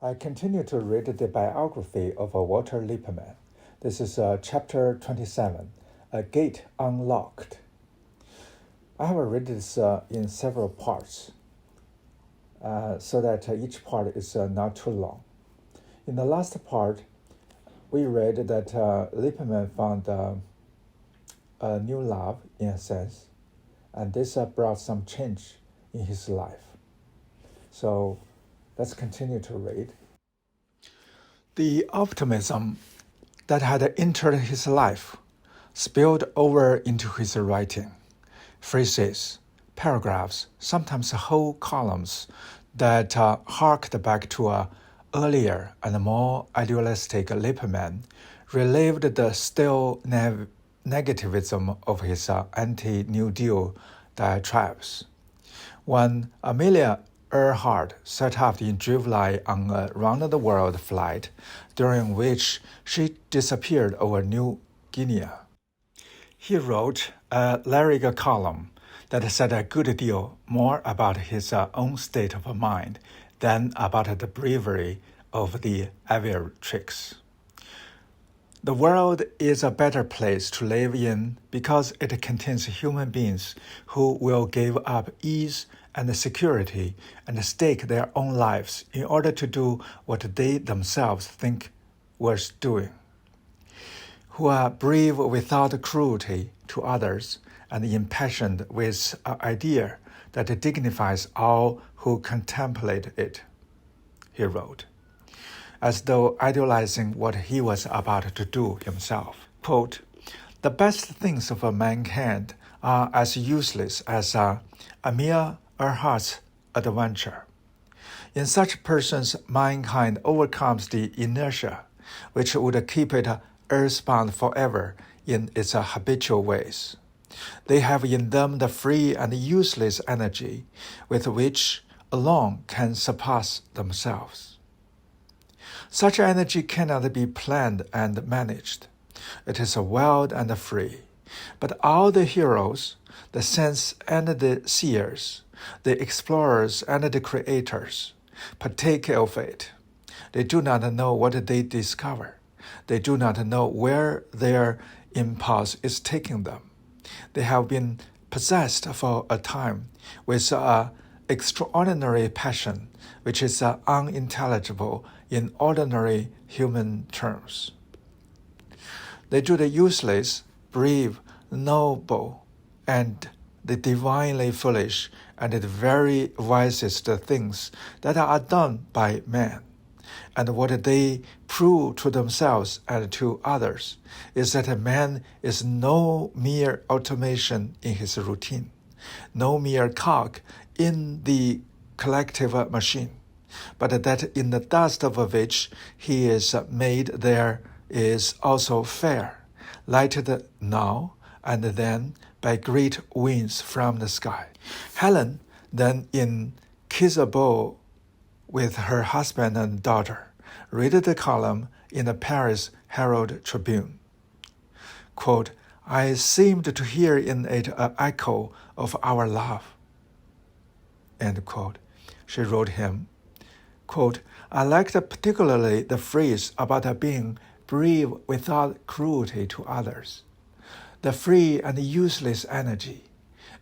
I continue to read the biography of Walter Lippmann. This is chapter 27, A Gate Unlocked. I have read this in several parts so that each part is not too long. In the last part, we read that Lippmann found a new love in a sense, and this brought some change in his life. So let's continue to read. The optimism that had entered his life spilled over into his writing. Phrases, paragraphs, sometimes whole columns that harked back to a earlier and more idealistic Lippmann relived the still negativism of his anti-New Deal diatribes. When Amelia Earhart set off in July on a round-the-world flight, during which she disappeared over New Guinea. He wrote a lyric column that said a good deal more about his own state of mind than about the bravery of the aviatrix. The world is a better place to live in because it contains human beings who will give up ease and security and stake their own lives in order to do what they themselves think worth doing, who are brave without cruelty to others and impassioned with an idea that dignifies all who contemplate it, he wrote, as though idealizing what he was about to do himself. Quote, "The best things of mankind are as useless as a mere Earhart's adventure. In such persons, mankind overcomes the inertia which would keep it earthbound forever in its habitual ways. They have in them the free and useless energy with which alone can surpass themselves. Such energy cannot be planned and managed. It is wild and free. But all the heroes, the saints and the seers, the explorers and the creators, partake of it. They do not know what they discover. They do not know where their impulse is taking them. They have been possessed for a time with an extraordinary passion, which is unintelligible in ordinary human terms. They do the useless, brave, noble, and the divinely foolish and the very wisest things that are done by man. And what they prove to themselves and to others is that man is no mere automation in his routine, no mere cog in the collective machine, but that in the dust of which he is made there is also fire, lighted now and then by great winds from the sky. Helen, then incapable with her husband and daughter, read the column in the Paris Herald Tribune. Quote, "I seemed to hear in it an echo of our love." End quote. She wrote him, quote, "I liked particularly the phrase about being brave without cruelty to others, the free and useless energy,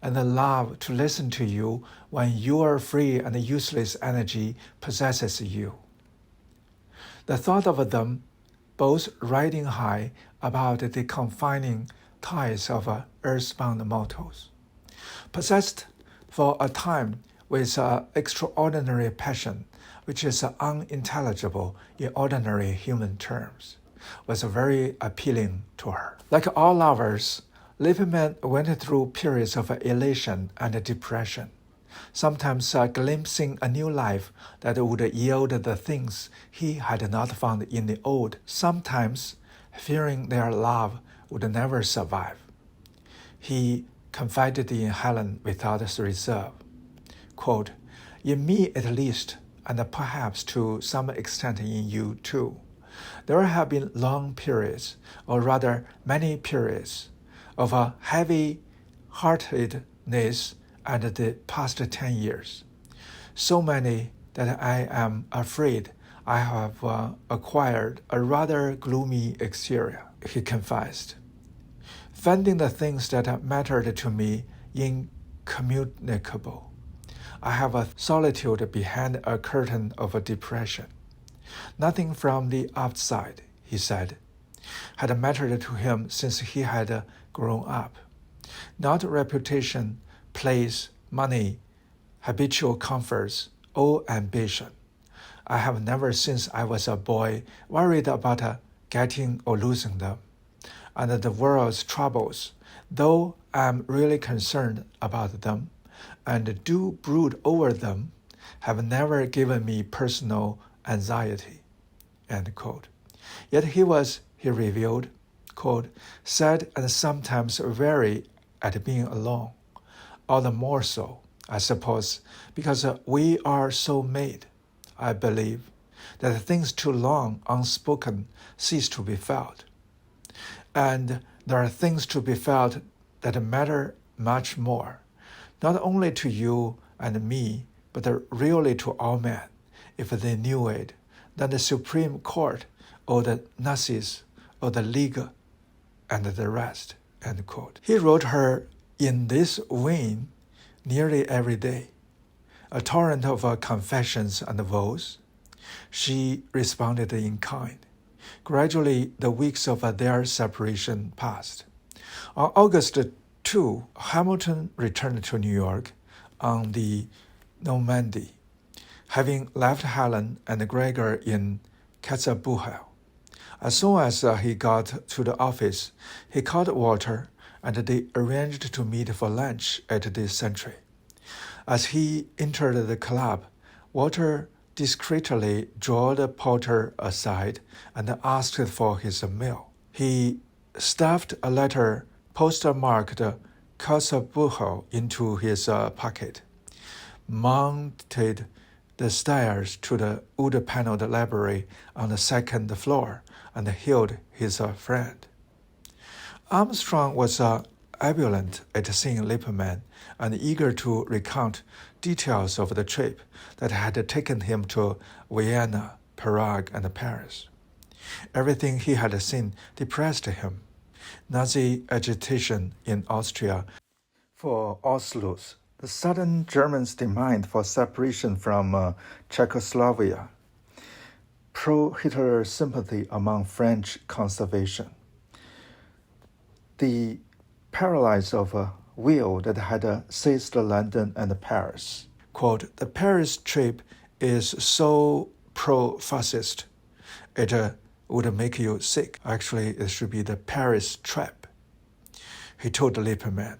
and the love to listen to you when your free and useless energy possesses you." The thought of them both riding high about the confining ties of earthbound mortals, possessed for a time with extraordinary passion, which is unintelligible in ordinary human terms, was very appealing to her. Like all lovers, Lippmann went through periods of elation and depression, sometimes glimpsing a new life that would yield the things he had not found in the old, sometimes fearing their love would never survive. He confided in Helen without reserve, quote, "In me at least, and perhaps to some extent in you too, there have been long periods, or rather many periods, of a heavy-heartedness and the past 10 years, so many that I am afraid I have acquired a rather gloomy exterior, he confessed, finding the things that mattered to me incommunicable. I have a solitude behind a curtain of depression. Nothing from the outside, he said, had mattered to him since he had grown up. Not reputation, place, money, habitual comforts, or ambition. I have never since I was a boy worried about getting or losing them. And the world's troubles, though I'm really concerned about them and do brood over them, have never given me personal anxiety. End quote. Yet he revealed, quote, sad and sometimes weary at being alone, all the more so, I suppose, because we are so made, I believe, that things too long unspoken cease to be felt. And there are things to be felt that matter much more, not only to you and me, but really to all men, if they knew it, than the Supreme Court or the Nazis or the League and the rest. End quote. He wrote her in this vein nearly every day, a torrent of confessions and vows. She responded in kind. Gradually, the weeks of their separation passed. On August 2, Hamilton returned to New York on the Normandy, having left Helen and Gregor in Catzabuhel. As soon as he got to the office, he called Walter, and they arranged to meet for lunch at the Century. As he entered the club, Walter discreetly drew the porter aside and asked for his meal. He stuffed a letter postmarked Catzabuhel into his pocket, mounted the stairs to the wood-paneled library on the second floor, and hailed his friend. Armstrong was ebullient at seeing Lippmann and eager to recount details of the trip that had taken him to Vienna, Prague, and Paris. Everything he had seen depressed him. Nazi agitation in Austria for Ausschluss, the sudden Germans' demand for separation from Czechoslovakia, pro-Hitler sympathy among French conservation, the paralysis of will that had seized London and Paris. Quote, the Paris trip is so pro-fascist, it would make you sick. Actually, it should be the Paris trap. He told Lippmann,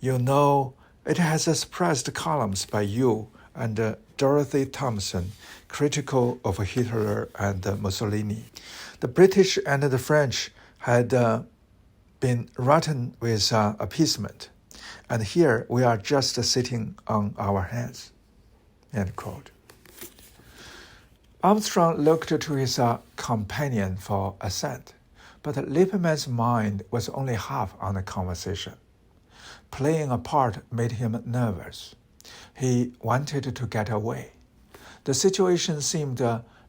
you know, it has suppressed columns by you and Dorothy Thompson, critical of Hitler and Mussolini. The British and the French had been rotten with appeasement, and here we are just sitting on our hands. End quote. Armstrong looked to his companion for assent, but Lippmann's mind was only half on the conversation. Playing a part made him nervous. He wanted to get away. The situation seemed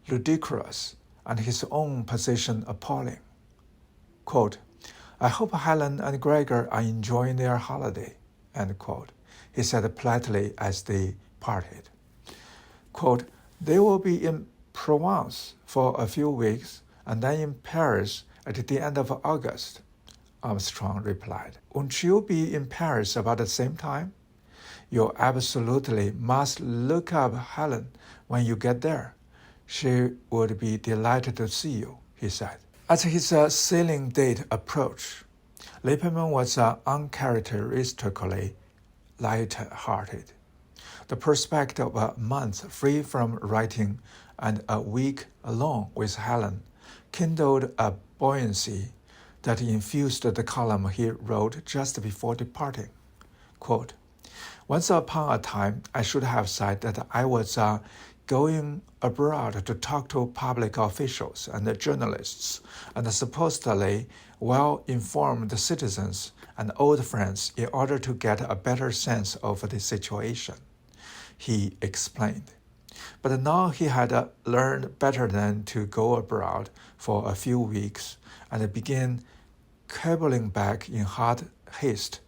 ludicrous and his own position appalling. Quote, I hope Helen and Gregor are enjoying their holiday, end quote, he said politely as they parted. Quote, they will be in Provence for a few weeks and then in Paris at the end of August, Armstrong replied. Won't you be in Paris about the same time? You absolutely must look up Helen when you get there. She would be delighted to see you, he said. As his sailing date approached, Lippmann was uncharacteristically light-hearted. The prospect of a month free from writing and a week alone with Helen kindled a buoyancy that infused the column he wrote just before departing. Quote, once upon a time, I should have said that I was going abroad to talk to public officials and journalists and supposedly well-informed citizens and old friends in order to get a better sense of the situation, he explained. But now he had learned better than to go abroad for a few weeks and began cabling back in hot haste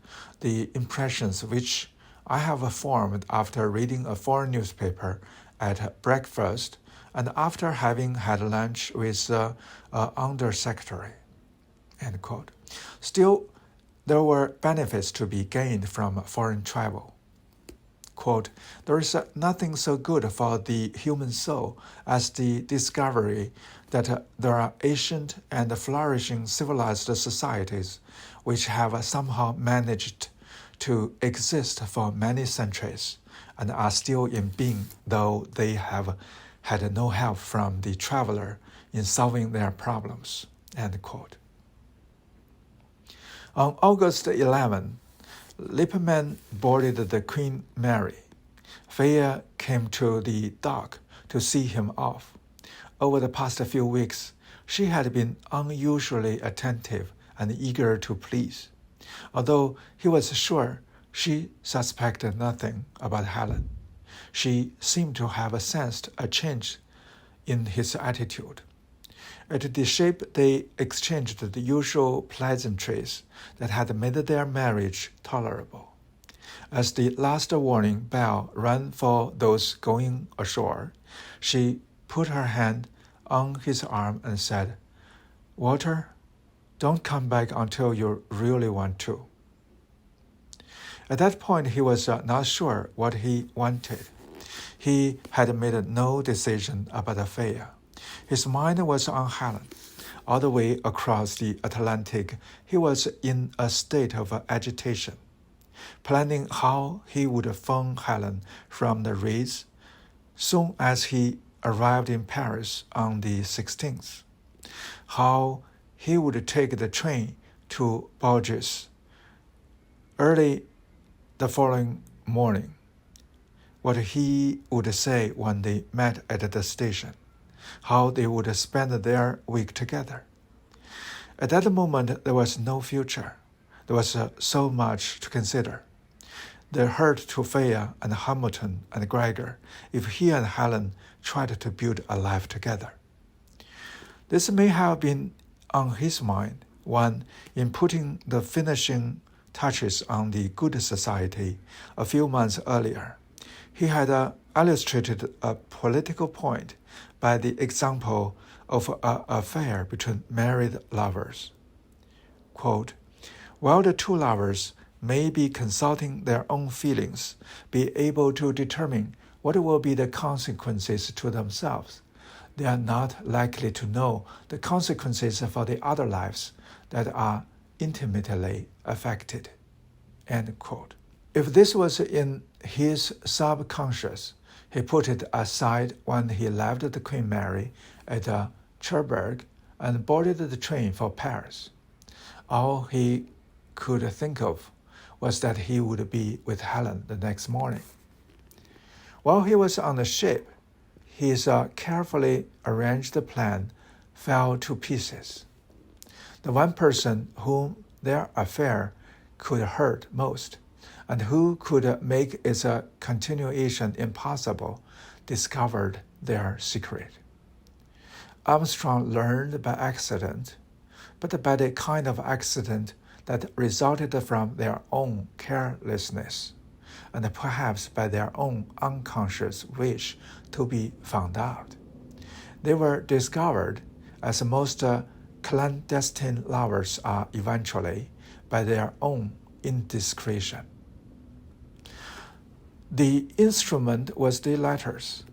the impressions which I have formed after reading a foreign newspaper at breakfast and after having had lunch with an undersecretary. End quote. Still, there were benefits to be gained from foreign travel. Quote, there is nothing so good for the human soul as the discovery that there are ancient and flourishing civilized societies which have somehow managed to exist for many centuries and are still in being, though they have had no help from the traveler in solving their problems. End quote. On August 11, Lippmann boarded the Queen Mary. Faya came to the dock to see him off. Over the past few weeks, she had been unusually attentive and eager to please, although he was sure she suspected nothing about Helen. She seemed to have sensed a change in his attitude. At the ship, they exchanged the usual pleasantries that had made their marriage tolerable. As the last warning bell rang for those going ashore, she put her hand on his arm and said, "Walter, don't come back until you really want to." At that point, he was not sure what he wanted. He had made no decision about Faya. His mind was on Helen. All the way across the Atlantic, he was in a state of agitation, planning how he would phone Helen from the Ritz soon as he arrived in Paris on the 16th, how he would take the train to Bourges early the following morning, what he would say when they met at the station, how they would spend their week together. At that moment, there was no future. There was so much to consider. The hurt to Faya and Hamilton and Gregor if he and Helen tried to build a life together. This may have been on his mind when, in putting the finishing touches on the Good Society a few months earlier, he had illustrated a political point by the example of an affair between married lovers. Quote, while the two lovers may be consulting their own feelings, be able to determine what will be the consequences to themselves, they are not likely to know the consequences for the other lives that are intimately affected. End quote. If this was in his subconscious, he put it aside when he left the Queen Mary at Cherbourg and boarded the train for Paris. All he could think of was that he would be with Helen the next morning. While he was on the ship, his carefully arranged plan fell to pieces. The one person whom their affair could hurt most, and who could make its continuation impossible, discovered their secret. Armstrong learned by accident, but by the kind of accident that resulted from their own carelessness, and perhaps by their own unconscious wish to be found out. They were discovered, as most clandestine lovers are eventually, by their own indiscretion. The instrument was the letters.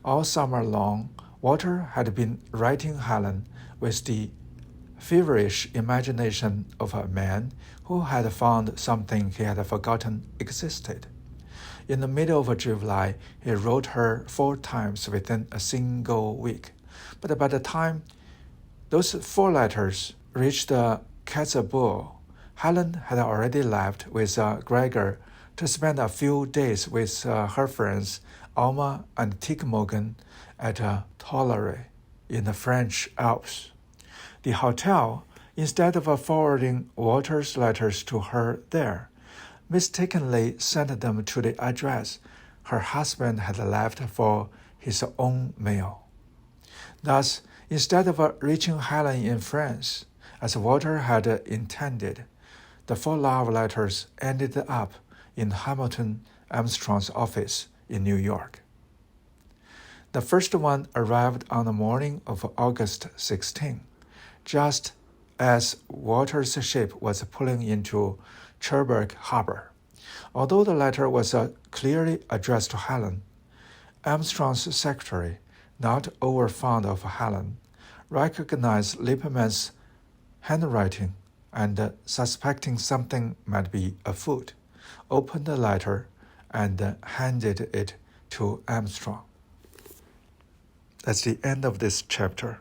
All summer long, Walter had been writing Helen with the feverish imagination of a man who had found something he had forgotten existed. In the middle of July, he wrote her 4 times within a single week. But by the time those 4 letters reached Kotzebue, Helen had already left with Gregor to spend a few days with her friends Alma and Tickmogen at Tollery in the French Alps. The hotel, instead of forwarding Walter's letters to her there, mistakenly sent them to the address her husband had left for his own mail. Thus, instead of reaching Helen in France, as Walter had intended, the 4 love letters ended up in Hamilton Armstrong's office in New York. The first one arrived on the morning of August 16, just as Walter's ship was pulling into Cherbourg Harbor. Although the letter was clearly addressed to Helen, Armstrong's secretary, not over fond of Helen, recognized Lippmann's handwriting and, suspecting something might be afoot, opened the letter and handed it to Armstrong. That's the end of this chapter.